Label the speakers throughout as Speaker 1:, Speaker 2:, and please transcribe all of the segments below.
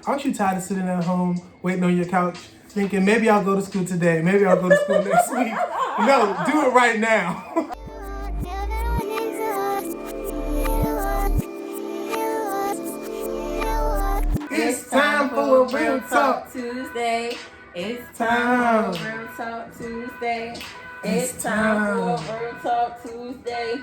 Speaker 1: Aren't you tired of sitting at home, waiting on your couch, thinking, maybe I'll go to school today, maybe I'll go to school next week? No, do it right now. It's time for a Real Talk
Speaker 2: Tuesday. It's
Speaker 1: time
Speaker 2: for a Real Talk Tuesday. It's time for a Real Talk Tuesday.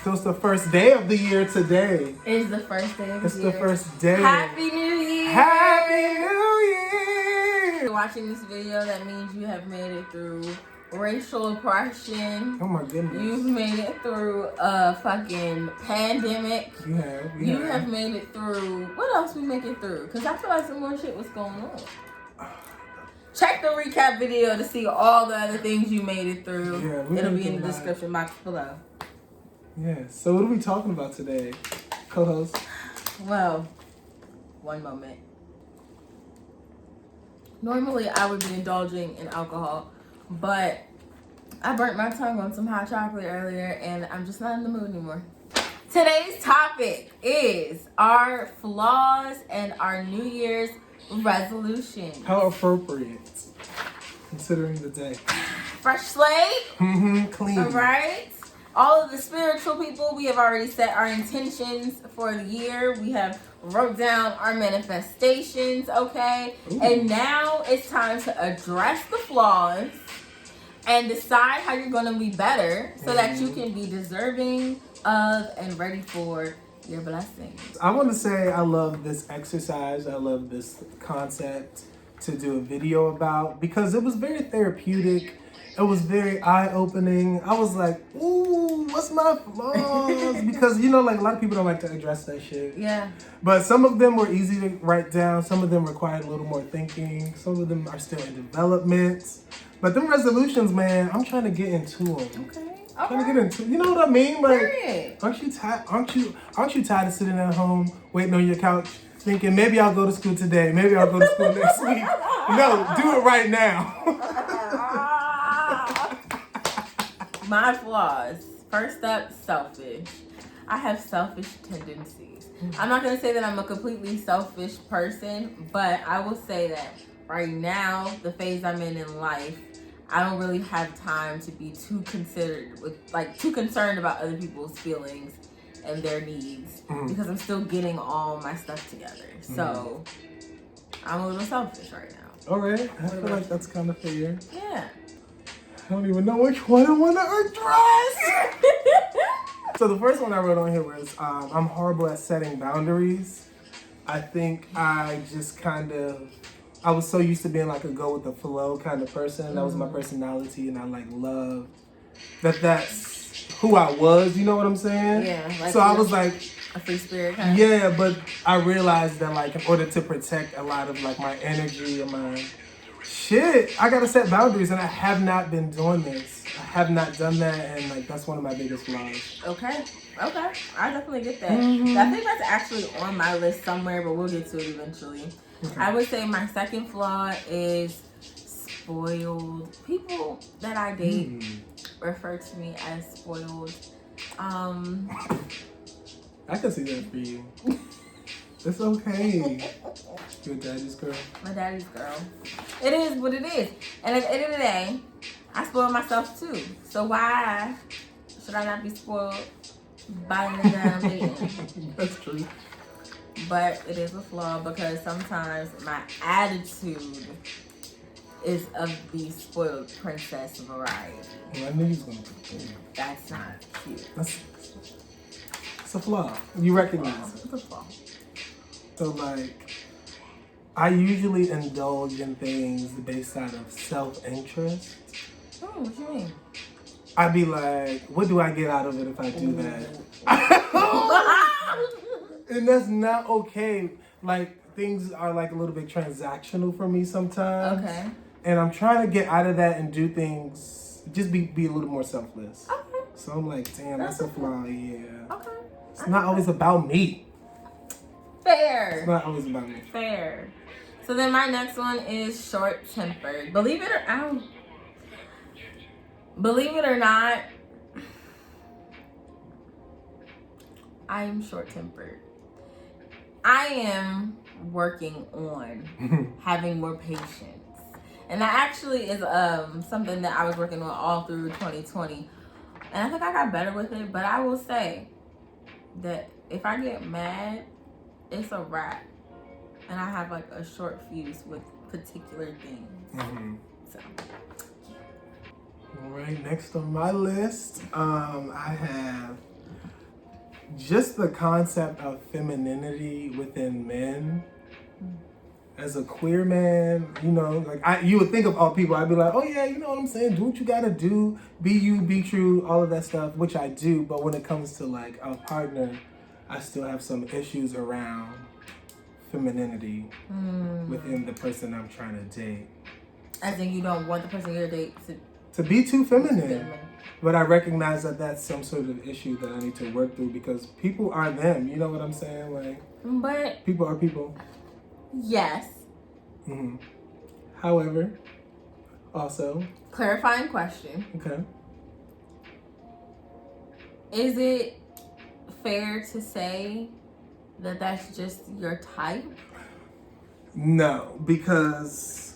Speaker 1: So it's the first day of the year today.
Speaker 2: It's the first day of the year.
Speaker 1: It's the first day.
Speaker 2: Happy New Year!
Speaker 1: Happy New Year!
Speaker 2: If you're watching this video, that means you have made it through racial oppression.
Speaker 1: Oh my goodness.
Speaker 2: You've made it through a fucking pandemic.
Speaker 1: You
Speaker 2: have made it through. What else we make it through? Because I feel like some more shit was going on. Check the recap video to see all the other things you made it through.
Speaker 1: Yeah,
Speaker 2: it'll be in the description box below.
Speaker 1: Yeah, so what are we talking about today, co-host?
Speaker 2: Well, one moment. Normally I would be indulging in alcohol, but I burnt my tongue on some hot chocolate earlier and I'm just not in the mood anymore. Today's topic is our flaws and our New Year's resolution.
Speaker 1: How appropriate, considering the day.
Speaker 2: Fresh slate.
Speaker 1: Clean.
Speaker 2: All right. All of the spiritual people, we have already set our intentions for the year. We have wrote down our manifestations, okay? Ooh. And now it's time to address the flaws and decide how you're going to be better so that you can be deserving of and ready for your blessings.
Speaker 1: I want to say I love this exercise. I love this concept to do a video about because it was very therapeutic. It was very eye-opening. I was like, ooh, what's my flaws? Because, like a lot of people don't like to address that shit.
Speaker 2: Yeah.
Speaker 1: But some of them were easy to write down. Some of them required a little more thinking. Some of them are still in development. But them resolutions, man, I'm trying to get into them.
Speaker 2: Okay.
Speaker 1: Trying to get into, you know what I mean? Like,
Speaker 2: period.
Speaker 1: aren't you tired of sitting at home, waiting on your couch, thinking, maybe I'll go to school today, maybe I'll go to school next week? No, do it right now.
Speaker 2: My flaws. First up, selfish. I have selfish tendencies. I'm not going to say that I'm a completely selfish person, but I will say that right now, the phase I'm in life, I don't really have time to be too concerned about other people's feelings and their needs because I'm still getting all my stuff together. So I'm a little selfish right now.
Speaker 1: All right. I feel like that's kind of fair.
Speaker 2: Yeah.
Speaker 1: I don't even know which one I want to address. So the first one I wrote on here was I'm horrible at setting boundaries. I think I just I was so used to being like a go with the flow kind of person. That was my personality, and I love that's who I was. You know what I'm saying?
Speaker 2: Yeah.
Speaker 1: So I was like
Speaker 2: a free spirit kind of.
Speaker 1: Yeah, but I realized that in order to protect a lot of my energy and my shit, I gotta set boundaries, and I have not been doing this. I have not done that, and that's one of my biggest flaws.
Speaker 2: Okay, I definitely get that. I think that's actually on my list somewhere, but we'll get to it eventually. Okay. I would say my second flaw is spoiled. People that I date refer to me as spoiled.
Speaker 1: I can see that for you. It's okay. You're daddy's girl.
Speaker 2: My daddy's girl. It is what it is. And at the end of the day, I spoil myself too. So why should I not be spoiled by the guy I'm dating?
Speaker 1: That's true.
Speaker 2: But it is a flaw because sometimes my attitude is of the spoiled princess variety.
Speaker 1: Well, I knew he was going to do that.
Speaker 2: That's not cute.
Speaker 1: It's a flaw. You recognize it.
Speaker 2: It's a flaw.
Speaker 1: So I usually indulge in things based out of self-interest.
Speaker 2: Oh, what you mean?
Speaker 1: I'd be like, what do I get out of it if I do that? And that's not okay. Things are a little bit transactional for me sometimes.
Speaker 2: Okay.
Speaker 1: And I'm trying to get out of that and do things, just be a little more selfless.
Speaker 2: Okay.
Speaker 1: So I'm like, damn, that's a flaw, yeah.
Speaker 2: Okay.
Speaker 1: It's not always about me.
Speaker 2: Fair.
Speaker 1: It's not always about me.
Speaker 2: Fair. So then my next one is short-tempered. Believe it or not, I am short-tempered. I am working on having more patience. And that actually is something that I was working on all through 2020. And I think I got better with it. But I will say that if I get mad, it's a wrap. And I have like a short fuse with particular things. So.
Speaker 1: All right, next on my list, I have just the concept of femininity within men. As a queer man, you know, like you would think of all people, I'd be like, oh yeah, you know what I'm saying? Do what you gotta do, be you, be true, all of that stuff, which I do. But when it comes to like a partner, I still have some issues around femininity within the person I'm trying to date.
Speaker 2: I think you don't want the person you're dating
Speaker 1: to be too feminine. But I recognize that that's some sort of issue that I need to work through because people are them. You know what I'm saying? Like,
Speaker 2: but
Speaker 1: people are people.
Speaker 2: Yes.
Speaker 1: However, also.
Speaker 2: Clarifying question.
Speaker 1: Okay.
Speaker 2: Is it fair to say that that's just your type?
Speaker 1: No, because.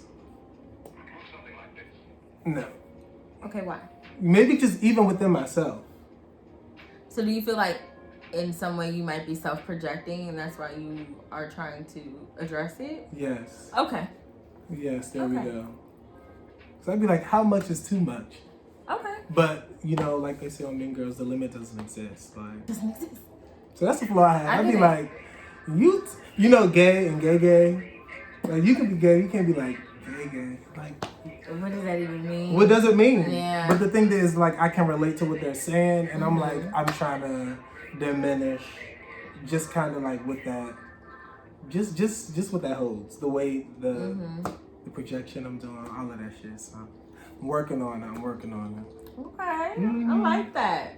Speaker 1: No.
Speaker 2: Okay, why?
Speaker 1: Maybe just even within myself.
Speaker 2: So do you feel like in some way you might be self-projecting and that's why you are trying to address it?
Speaker 1: Yes.
Speaker 2: Okay.
Speaker 1: Yes, there we go. So I'd be like, how much is too much?
Speaker 2: Okay.
Speaker 1: But, you know, like they say on Mean Girls, the limit doesn't exist. Like,
Speaker 2: doesn't exist.
Speaker 1: So that's the flaw I have. I'd be like, you know, gay and gay. Like, you can be gay, you can't be like, gay. Like,
Speaker 2: what does that even mean?
Speaker 1: What does it mean?
Speaker 2: Yeah.
Speaker 1: But the thing is, like, I can relate to what they're saying, and I'm like, I'm trying to diminish, just kind of like with that, just what that holds, the way the projection I'm doing, all of that shit. So I'm working on it.
Speaker 2: Okay, I like that.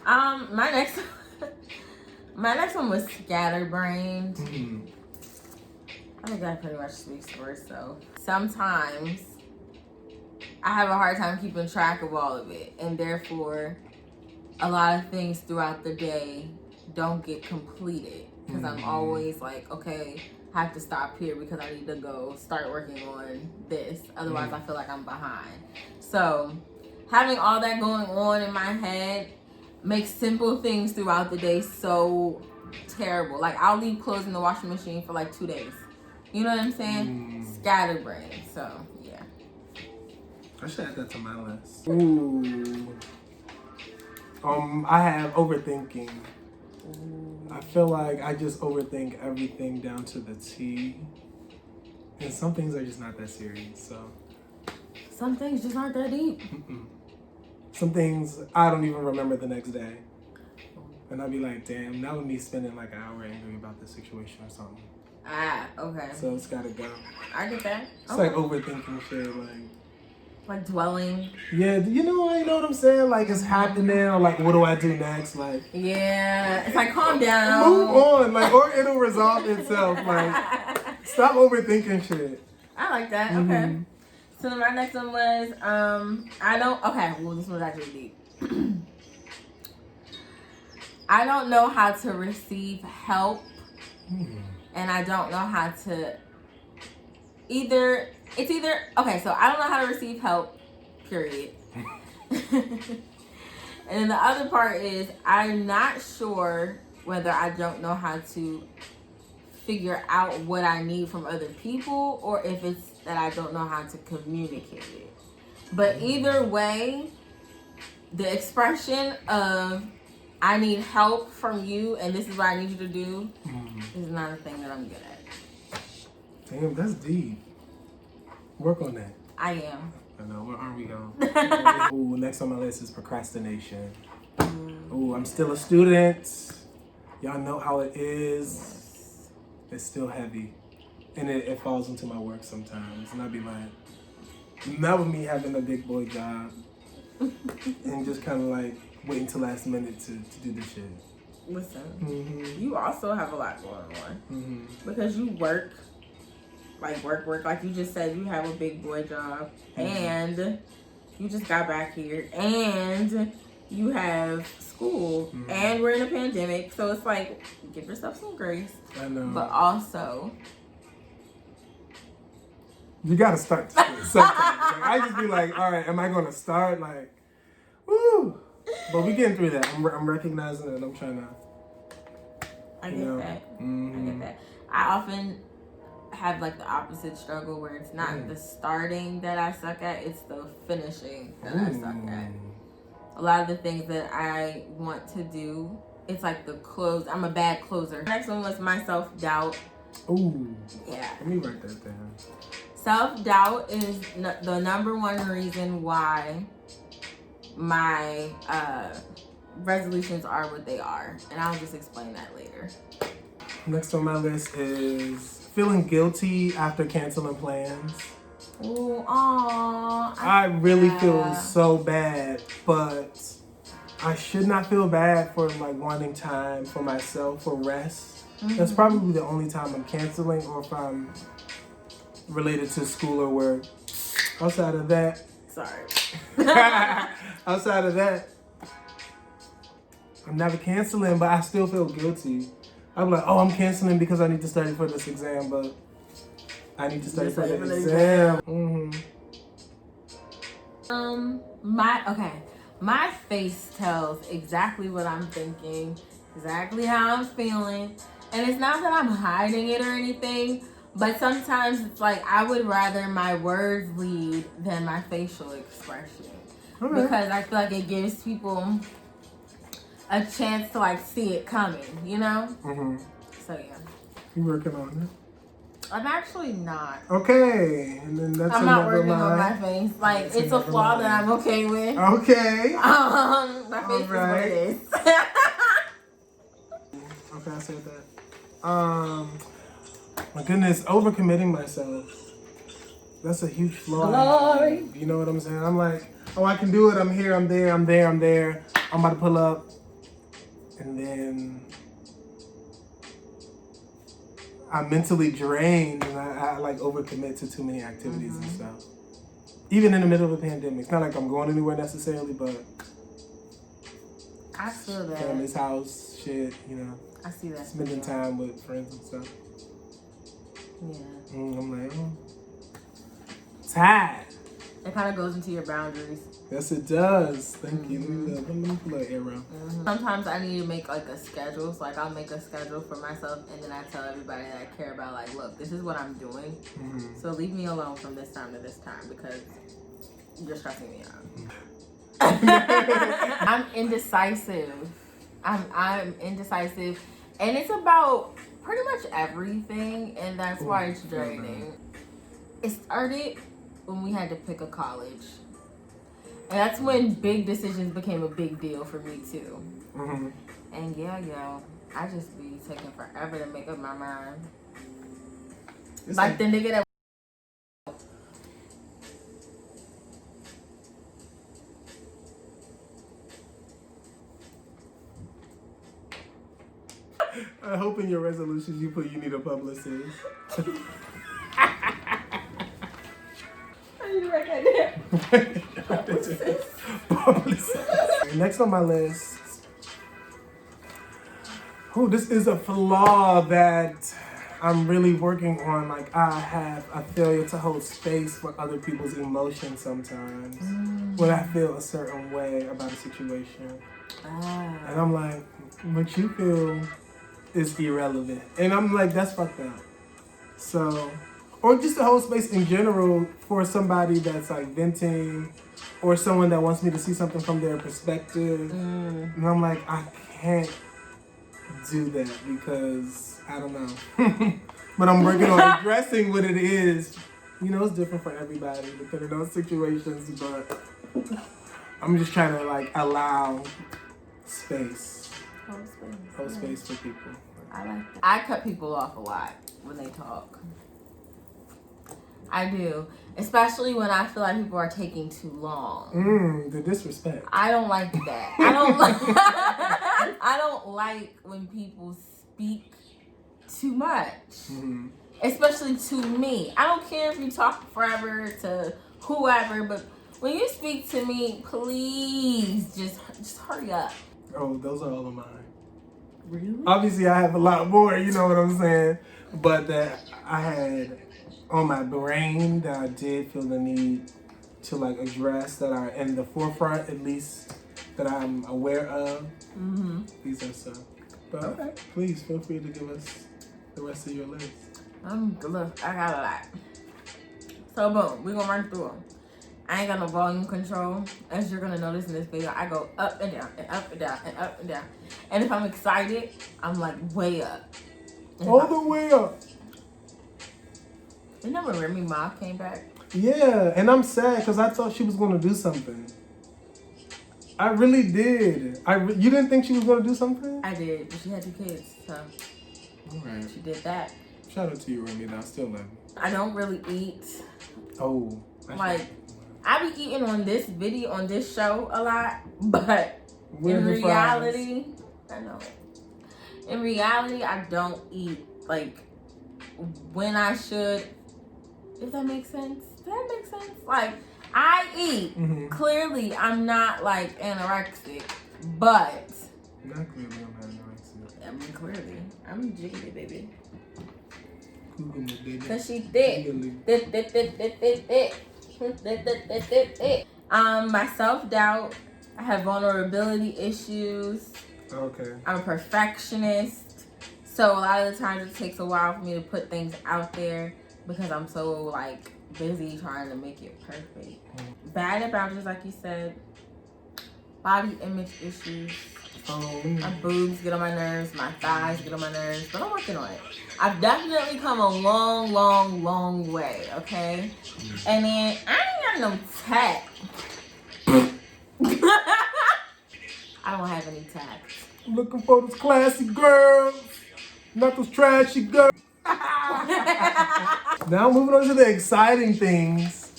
Speaker 2: My next one was scatterbrained. I think that pretty much speaks for itself. Sometimes I have a hard time keeping track of all of it, and therefore a lot of things throughout the day don't get completed because I'm always like, okay, I have to stop here because I need to go start working on this. Otherwise, I feel like I'm behind. So having all that going on in my head makes simple things throughout the day so terrible. Like, I'll leave clothes in the washing machine for like 2 days. You know what I'm saying? Scatterbrained. So, yeah.
Speaker 1: I should add that to my list. Ooh. I have overthinking. I feel like I just overthink everything down to the T. And some things are just not that serious, so.
Speaker 2: Some things just aren't that deep.
Speaker 1: Some things I don't even remember the next day. And I'll be like, damn, that was me spending like an hour angry about this situation or something.
Speaker 2: Ah, okay.
Speaker 1: So it's gotta go.
Speaker 2: I get that.
Speaker 1: It's like overthinking shit,
Speaker 2: like dwelling.
Speaker 1: Yeah, you know what I'm saying? Like, it's happening, or like, what do I do next? Like,
Speaker 2: yeah, it's like, calm down.
Speaker 1: Move on, like, or it'll resolve itself. Like, stop overthinking shit.
Speaker 2: I like that. Okay. So my next one was, this one's actually deep. I don't know how to receive help, and I don't know how to so I don't know how to receive help, period. And then the other part is I'm not sure whether I don't know how to figure out what I need from other people or if it's that I don't know how to communicate it. But either way, the expression of I need help from you and this is what I need you to do is not a thing that I'm good at.
Speaker 1: Damn, that's deep. Work on that.
Speaker 2: I am.
Speaker 1: I know, where are we going? Ooh, next on my list is procrastination. Ooh, I'm still a student. Y'all know how it is. It's still heavy. And it falls into my work sometimes. And I'd be like, not with me having a big boy job. And just kind of like waiting till last minute to do the shit.
Speaker 2: Listen, you also have a lot going on. Because you work. Like work. Like you just said, you have a big boy job. And you just got back here. And you have school, and we're in a pandemic, so it's like, give yourself some grace.
Speaker 1: I know.
Speaker 2: But also,
Speaker 1: you gotta start sometimes. Like, I just be like, all right, am I gonna start? Like, woo. But we getting through that. I'm recognizing it. I'm trying to.
Speaker 2: I get that. I get that. I often have like the opposite struggle where it's not the starting that I suck at, it's the finishing that I suck at. A lot of the things that I want to do, it's like the close. I'm a bad closer. Next one was my self-doubt.
Speaker 1: Ooh.
Speaker 2: Yeah.
Speaker 1: Let me write that down.
Speaker 2: Self-doubt is the number one reason why my resolutions are what they are. And I'll just explain that later.
Speaker 1: Next on my list is feeling guilty after canceling plans.
Speaker 2: Ooh, aw.
Speaker 1: I really feel so bad, but I should not feel bad for like wanting time for myself, for rest. That's probably the only time I'm canceling, or if I'm related to school or work. Outside of that,
Speaker 2: sorry.
Speaker 1: outside of that, I'm never canceling, but I still feel guilty. I'm like, oh, I'm canceling because I need to study for this exam, but I need to study for the exam.
Speaker 2: My face tells exactly what I'm thinking, exactly how I'm feeling, and it's not that I'm hiding it or anything, but sometimes it's like I would rather my words lead than my facial expression, because I feel like it gives people a chance to like see it coming, you know? So yeah.
Speaker 1: You working on it?
Speaker 2: I'm actually not.
Speaker 1: Okay, and then that's
Speaker 2: I'm not working on my face. Like, that's it's a flaw that I'm okay with.
Speaker 1: Okay.
Speaker 2: My face is what it is.
Speaker 1: Okay, I said that. My goodness, overcommitting myself. That's a huge flaw.
Speaker 2: Glory.
Speaker 1: You know what I'm saying? I'm like, oh, I can do it. I'm here. I'm there. I'm there. I'm there. I'm about to pull up, and then I'm mentally drained, and I like overcommit to too many activities and stuff. Even in the middle of a pandemic. It's not like I'm going anywhere necessarily, but
Speaker 2: I feel that.
Speaker 1: Family's house, shit, you know.
Speaker 2: I see that.
Speaker 1: Spending time with friends and stuff.
Speaker 2: Yeah.
Speaker 1: I'm like, oh, tired.
Speaker 2: It kind of goes into your boundaries.
Speaker 1: Yes, it does. Thank you. Let me pull that arrow.
Speaker 2: Sometimes I need to make like a schedule. So like I'll make a schedule for myself, and then I tell everybody that I care about, like, look, this is what I'm doing. So leave me alone from this time to this time because you're stressing me out. I'm indecisive. I'm indecisive, and it's about pretty much everything, and that's why it's draining. It started when we had to pick a college. And that's when big decisions became a big deal for me too. And yeah, I just be taking forever to make up my mind. It's like the nigga that
Speaker 1: I hope in your resolutions you put you need a publicist. Next on my list. Oh, this is a flaw that I'm really working on. Like, I have a failure to hold space for other people's emotions sometimes when I feel a certain way about a situation. And I'm like, what you feel is irrelevant. And I'm like, that's fucked up. So, or just to hold space in general for somebody that's like venting, or someone that wants me to see something from their perspective. And I'm like, I can't do that because I don't know. But I'm working on addressing what it is. You know, it's different for everybody depending on situations, but I'm just trying to like allow space. Hold space for people.
Speaker 2: I like that. I cut people off a lot when they talk. I do. Especially when I feel like people are taking too long.
Speaker 1: The disrespect.
Speaker 2: I don't like that. I don't like when people speak too much. Especially to me. I don't care if you talk forever to whoever, but when you speak to me, please just hurry up.
Speaker 1: Oh, those are all of mine.
Speaker 2: Really?
Speaker 1: Obviously, I have a lot more, you know what I'm saying? But that I had on my brain that I did feel the need to like address that are in the forefront, at least that I'm aware of.
Speaker 2: Mm-hmm.
Speaker 1: These are some. But
Speaker 2: Okay.
Speaker 1: please feel free to give us the rest of your list.
Speaker 2: Look, I got a lot. So boom, we're gonna run through them. I ain't got no volume control. As you're gonna notice in this video, I go up and down and up and down and up and down. And if I'm excited, I'm like way up.
Speaker 1: All the way up.
Speaker 2: You know when Remy Ma came back?
Speaker 1: Yeah, and I'm sad because I thought she was gonna do something. I really did. You didn't think she was gonna do something?
Speaker 2: I did, but she had 2 kids, so
Speaker 1: Alright.
Speaker 2: she did that.
Speaker 1: Shout out to you, Remy. I still love you.
Speaker 2: I don't really eat.
Speaker 1: Oh.
Speaker 2: Like, I be eating on this show a lot, but in reality, I know. In reality, I don't eat like when I should. Does that make sense? Does that make sense? Like, I eat.
Speaker 1: Mm-hmm.
Speaker 2: Clearly, I'm not like anorexic, but.
Speaker 1: Not clearly, I'm not anorexic.
Speaker 2: I mean, clearly, I'm jiggly, baby.
Speaker 1: Google me, baby.
Speaker 2: Cause she thick. Thick. My self-doubt. I have vulnerability issues.
Speaker 1: Okay.
Speaker 2: I'm a perfectionist. So a lot of the times it takes a while for me to put things out there because I'm so like busy trying to make it perfect. Bad at boundaries, like you said. Body image issues.
Speaker 1: Oh.
Speaker 2: My boobs get on my nerves. My thighs get on my nerves. But I'm working on it. I've definitely come a long, long, long way, okay? And then I ain't got no tact. I don't have any tact.
Speaker 1: I'm looking for those classy girls, not those trashy girls. Now moving on to the exciting things.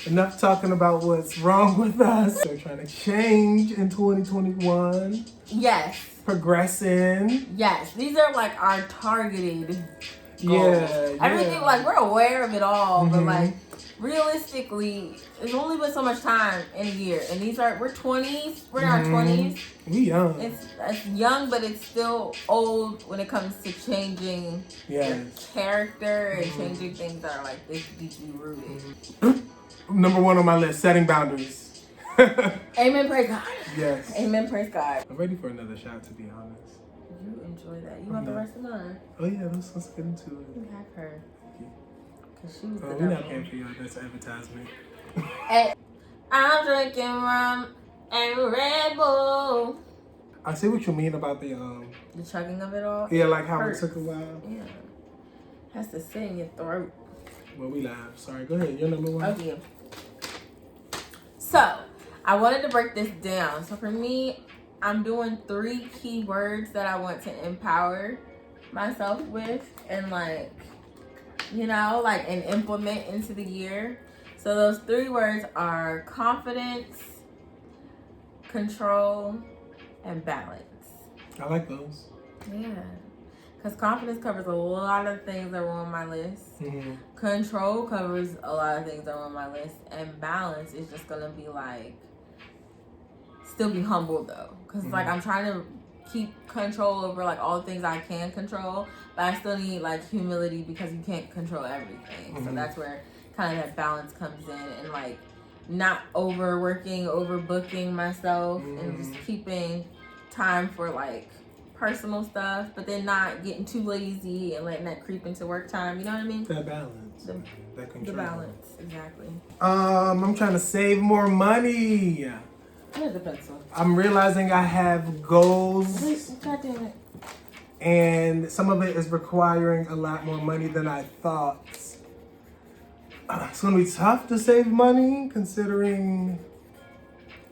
Speaker 1: Enough talking about what's wrong with us. We're trying to change in 2021.
Speaker 2: Yes.
Speaker 1: Progressing.
Speaker 2: Yes. These are like our targeted goals.
Speaker 1: Yeah.
Speaker 2: Everything, like, we're aware of it all, but like, realistically, there's only been so much time in a year. And we're 20s. We're in our 20s.
Speaker 1: We young.
Speaker 2: It's young, but it's still old when it comes to changing your character and changing things that are like this deeply rooted.
Speaker 1: Number 1 on my list, setting boundaries.
Speaker 2: Amen, praise God.
Speaker 1: Yes.
Speaker 2: Amen, praise God.
Speaker 1: I'm ready for another shot, to be honest.
Speaker 2: You enjoy that. You want the rest of mine?
Speaker 1: Oh yeah, let's get into it.
Speaker 2: You have her. Because she was the
Speaker 1: We're not
Speaker 2: devil.
Speaker 1: paying for y'all. That's advertisement.
Speaker 2: Hey, I'm drinking rum and Red Bull.
Speaker 1: I see what you mean about the
Speaker 2: chugging of it all.
Speaker 1: Yeah, like how
Speaker 2: hurts.
Speaker 1: it took a while.
Speaker 2: Yeah. Has to sit in your throat.
Speaker 1: Well, we live. Sorry, go ahead. You're number 1.
Speaker 2: Okay. So, I wanted to break this down. So for me, I'm doing 3 key words that I want to empower myself with and like, you know, like and implement into the year. So those 3 words are confidence, control, and balance.
Speaker 1: I like those.
Speaker 2: Yeah. Because confidence covers a lot of things that were on my list.
Speaker 1: Mm-hmm.
Speaker 2: Control covers a lot of things that were on my list. And balance is just going to be like, still be humble though. Because like I'm trying to keep control over like all the things I can control. But I still need like humility because you can't control everything. So that's where kind of that balance comes in. And like not overworking, overbooking myself. And just keeping time for like personal stuff, but then not getting too lazy and letting that creep into work time. You know what I mean?
Speaker 1: That balance. That control.
Speaker 2: The balance, exactly.
Speaker 1: I'm trying to save more money.
Speaker 2: Where's the pencil?
Speaker 1: I'm realizing I have goals.
Speaker 2: Wait, God damn it.
Speaker 1: And some of it is requiring a lot more money than I thought. It's gonna be tough to save money considering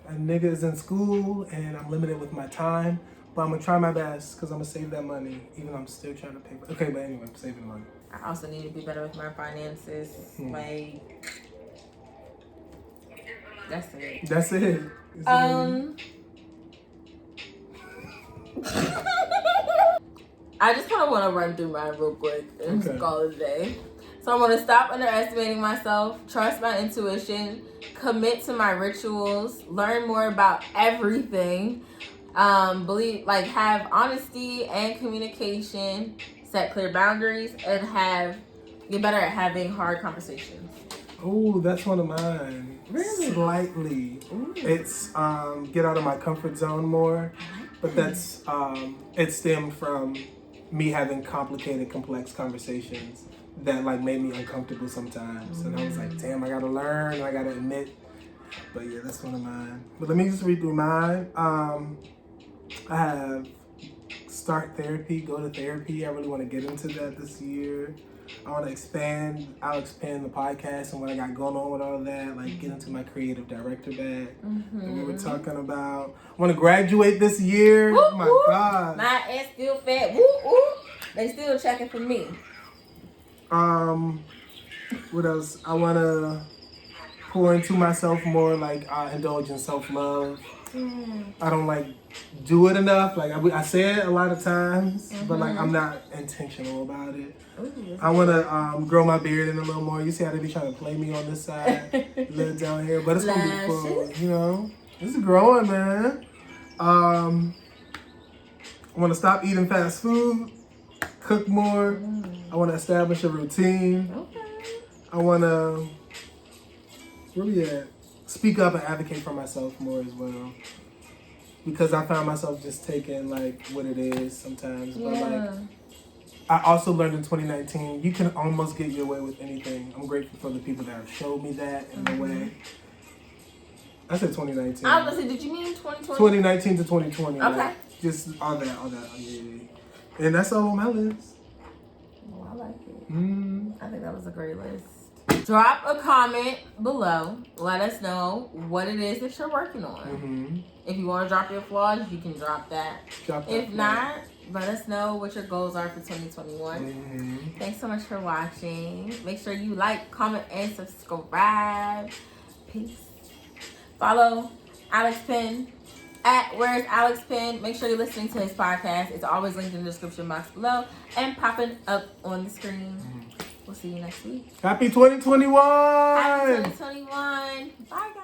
Speaker 1: a nigga is in school and I'm limited with my time. But I'm gonna try my best because I'm gonna save that money, even though I'm still trying to pay. Okay, but anyway, I'm saving money.
Speaker 2: I also need to be better with my finances. Like, that's it.
Speaker 1: That's it.
Speaker 2: I just kind of want to run through mine real quick and just call it a day. So I'm going to stop underestimating myself, trust my intuition, commit to my rituals, learn more about everything, have honesty and communication, set clear boundaries, and get better at having hard conversations.
Speaker 1: Oh, that's one of mine.
Speaker 2: Really?
Speaker 1: Slightly.
Speaker 2: Ooh.
Speaker 1: It's get out of my comfort zone more, but that's it stemmed from me having complicated, complex conversations that like made me uncomfortable sometimes, and I was like, damn, I gotta learn, I gotta admit. But yeah, that's one of mine. But let me just read through mine. I have start therapy, go to therapy. I really want to get into that this year. I'll expand the podcast and what I got going on with all of that, like get into my creative director bag that we were talking about. I want to graduate this year.
Speaker 2: Woo,
Speaker 1: oh my
Speaker 2: woo.
Speaker 1: God.
Speaker 2: My ass still fat. Woo, woo. They still checking for me.
Speaker 1: What else? I want to pour into myself more, like indulge in self-love. I don't like do it enough. Like I say it a lot of times, but like I'm not intentional about it. I want to grow my beard in a little more. You see how they be trying to play me on this side, a little down here, but it's gonna be cool. You know, it's growing, man. I want to stop eating fast food, cook more. I want to establish a routine.
Speaker 2: Okay.
Speaker 1: I want to speak up and advocate for myself more as well. Because I found myself just taking like what it is sometimes. But like I also learned in 2019, you can almost get your way with anything. I'm grateful for the people that have showed me that in the way. I said 2019.
Speaker 2: I was gonna say, did you mean 2020?
Speaker 1: 2019 to 2020.
Speaker 2: Okay.
Speaker 1: Like, just all that. Yeah. And that's all on my list.
Speaker 2: Oh, I like it. I think that was a great list. Drop a comment below. Let us know what it is that you're working on. If you want to drop your flaws, you can drop that. If not, let us know what your goals are for 2021. Thanks so much for watching. Make sure you like, comment, and subscribe. Peace. Follow Alex Penn at Where's Alex Penn. Make sure you're listening to his podcast. It's always linked in the description box below and popping up on the screen. We'll see you next week.
Speaker 1: Happy 2021!
Speaker 2: Happy 2021. Bye, guys.